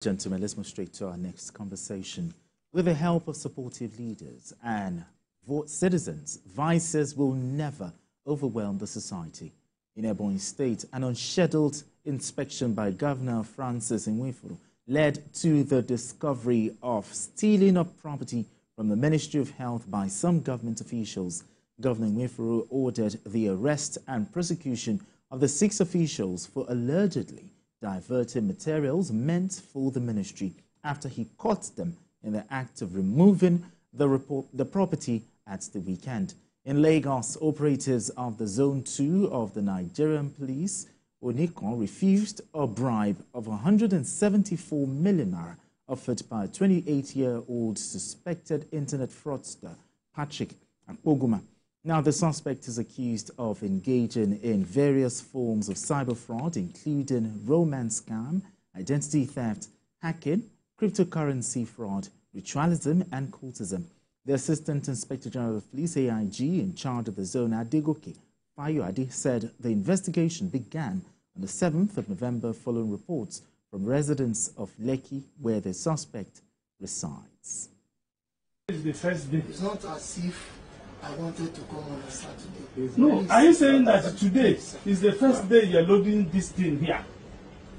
Gentlemen, let's move straight to our next conversation. With the help of supportive leaders and citizens, vices will never overwhelm the society. In Ebonyi State, an unscheduled inspection by Governor Francis Nwifuru led to the discovery of stealing of property from the Ministry of Health by some government officials. Governor Nwifuru ordered the arrest and prosecution of the 6 officials for allegedly diverting materials meant for the ministry after he caught them in the act of removing the property at the weekend. In Lagos, operatives of the Zone 2 of the Nigerian police, Onikon, refused a bribe of 174 million naira offered by a 28-year-old suspected internet fraudster, Patrick Akpoguma. Now, the suspect is accused of engaging in various forms of cyber fraud, including romance scam, identity theft, hacking, cryptocurrency fraud, ritualism, and cultism. The Assistant Inspector General of Police, AIG, in charge of the zone, Adegoke Fayoade, said the investigation began on the 7th of November following reports from residents of Lekki, where the suspect resides. It's the first day. It's not as if I wanted to come on a Saturday. No, are you saying that today is the first day you're loading this thing here?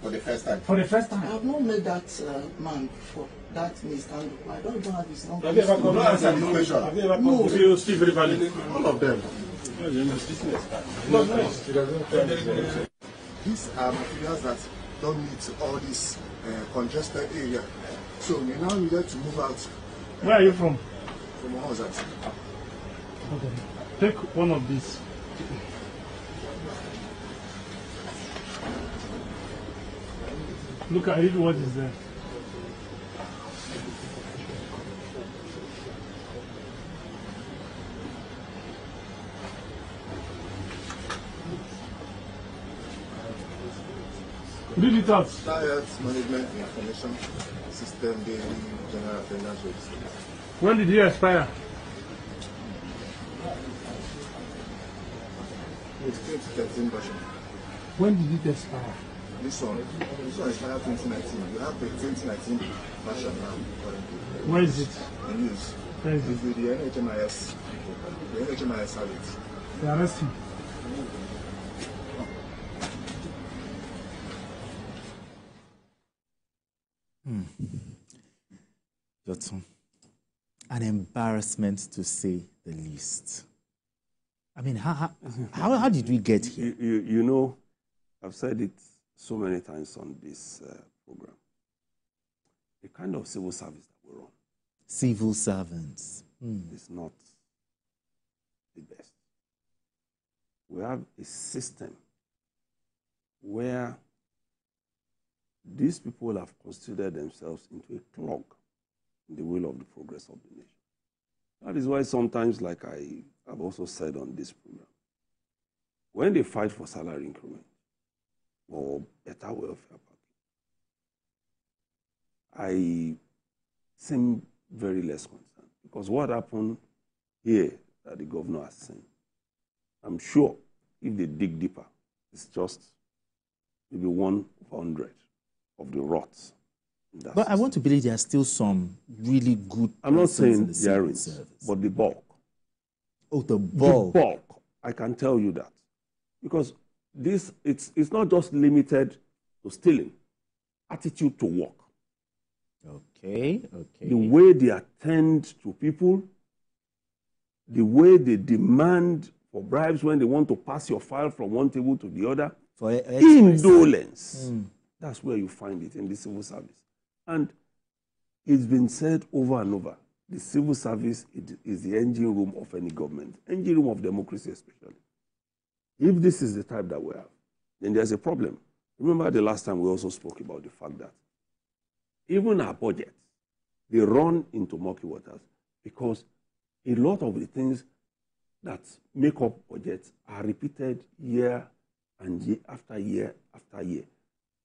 For the first time? For the first I time. have not met that man before. That Mr. Andrew. I don't even have his number. Have you ever come to answer this question? Have you ever come to Steve Very Valid? All of them. These are materials that don't meet all this congested area. So we now needed to move out. Where are you from? From Ohozat. Okay. Take one of these. Look at it, what is there? Read it out. Diet Management Information System Daily General Attendance Register. When did you expire? It's 2013 version. When did it expire? This one expired 2019. You have the 2019 version now currently. Where is it? In use. Where is It's it? with the NHMIS. The NHMIS have it. They arrest him. Jotun, an embarrassment to say the least. I mean, how did we get here? You know, I've said it so many times on this program. The kind of civil service that we're on. Civil servants. Is not the best. We have a system where these people have considered themselves into a clog in the will of the progress of the nation. That is why sometimes, like I have also said on this program, when they fight for salary increment or better welfare package, I seem very less concerned. Because what happened here that the governor has seen, I'm sure if they dig deeper, it's just maybe 1 of 100 of the rots. But system. I want to believe there are still some really good. I'm not saying the there civil is, service. but the bulk. Oh, the bulk. The bulk, I can tell you that. Because this, it's not just limited to stealing. Attitude to work. Okay. The way they attend to people, the way they demand for bribes when they want to pass your file from one table to the other. For Indolence. That's where you find it in the civil service. And it's been said over and over, the civil service is the engine room of any government, engine room of democracy especially. If this is the type that we have, then there's a problem. Remember the last time we also spoke about the fact that even our budgets, they run into murky waters because a lot of the things that make up budgets are repeated year and year after year after year.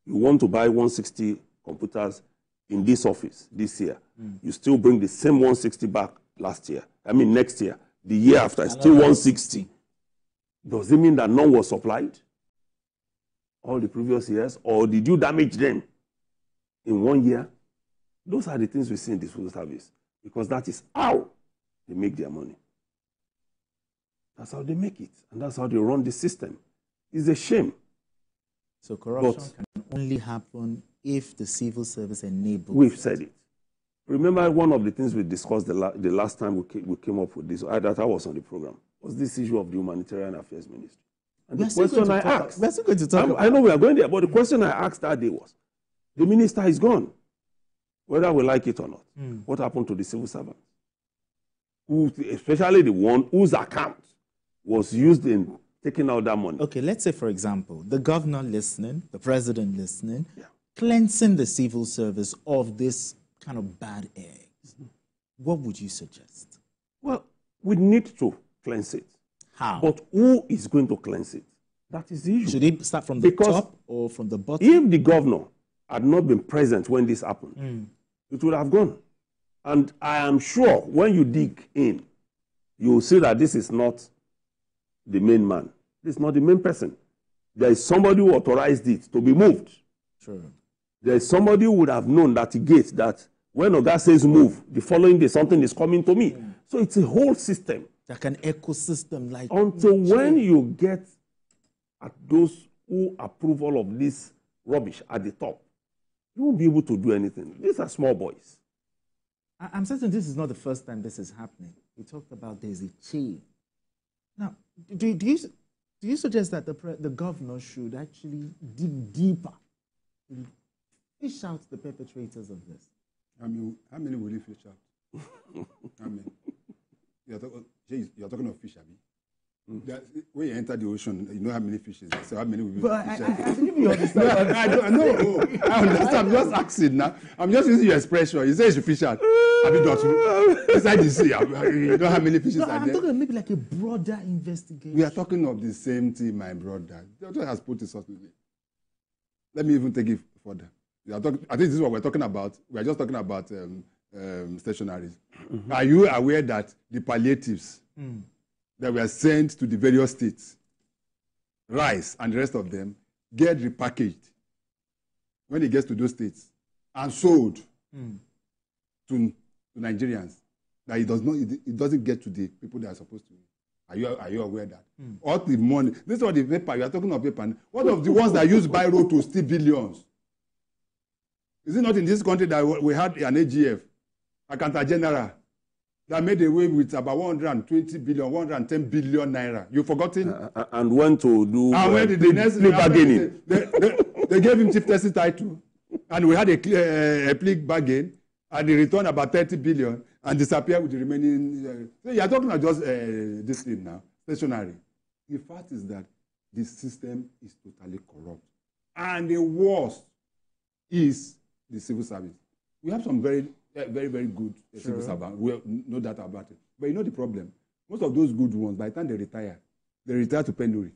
You want to buy 160 computers in this office this year. You still bring the same 160 back next year. The year after, it's still 160. Does it mean that none was supplied all the previous years, or did you damage them? in 1 year. Those are the things we see in the civil service, because that is how they make their money. That's how they make it, and that's how they run the system. It's a shame. So corruption can only happen if the civil service enables. We've said it. Remember, one of the things we discussed the last time we came up with this, that I was on the program, was this issue of the Humanitarian Affairs Ministry. And the question I asked, we're still going to talk about. I know we are going there, but the question I asked that day was, the minister is gone, whether we like it or not. What happened to the civil servants? Especially the one whose account was used in taking out that money. Okay, let's say, for example, the governor listening, the president listening, cleansing the civil service of this kind of bad eggs. What would you suggest? Well, we need to cleanse it. How? But who is going to cleanse it? That is the issue. Should it start from the top or from the bottom? If the governor had not been present when this happened, it would have gone. And I am sure when you dig in, you will see that this is not the main man. This is not the main person. There is somebody who authorized it to be moved. True. There is somebody who would have known that he gets that when Oga says move, the following day something is coming to me. So it's a whole system. Like an ecosystem. Like until when you get at those who approve all of this rubbish at the top, you won't be able to do anything. These are small boys. I'm certain this is not the first time this is happening. We talked about there's a chain. Now, do you suggest that the governor should actually dig deeper, fish out the perpetrators of this? I mean, how many will you fish out? I mean, you're talking of fish, Abi. When you enter the ocean, you know how many fishes there. So how many will you fish out? I believe you understand. I understand. I'm just asking now. I'm just using your expression. You say you should fish out. Abi Dotu. Inside the sea, you know how many fishes are there? I'm talking maybe like a broader investigation. We are talking of the same thing, my brother. The doctor has put it softly. Let me even take it further. I think this is what we're talking about. We're just talking about stationaries. Are you aware that the palliatives that were sent to the various states, rice and the rest of them, get repackaged when it gets to those states and sold to Nigerians? That it doesn't get to the people that are supposed to. Are you aware of that? All the money. This is what the paper. You are talking of paper. What of the ones that use biro to steal billions? Is it not in this country that we had an AGF, Accountant General, that made away with about 120 billion, 110 billion naira? You've forgotten? And went to do plea bargaining. They gave him chief justice title, and we had a plea bargain, and he returned about 30 billion and disappeared with the remaining. So you are talking about just this thing now, stationary. The fact is that the system is totally corrupt, and the worst is the civil service. We have some very good civil servants. We have no doubt about it. But you know the problem? Most of those good ones, by the time they retire to penury.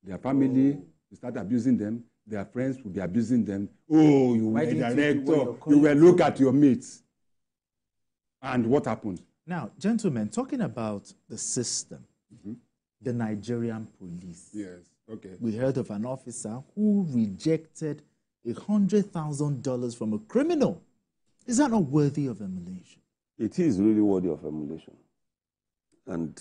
Their family will start abusing them. Their friends will be abusing them. Oh, you were a director. You will look at your mates. And what happened? Now, gentlemen, talking about the system, the Nigerian police. Yes, okay. We heard of an officer who rejected $100,000 from a criminal. Is that not worthy of emulation? It is really worthy of emulation. And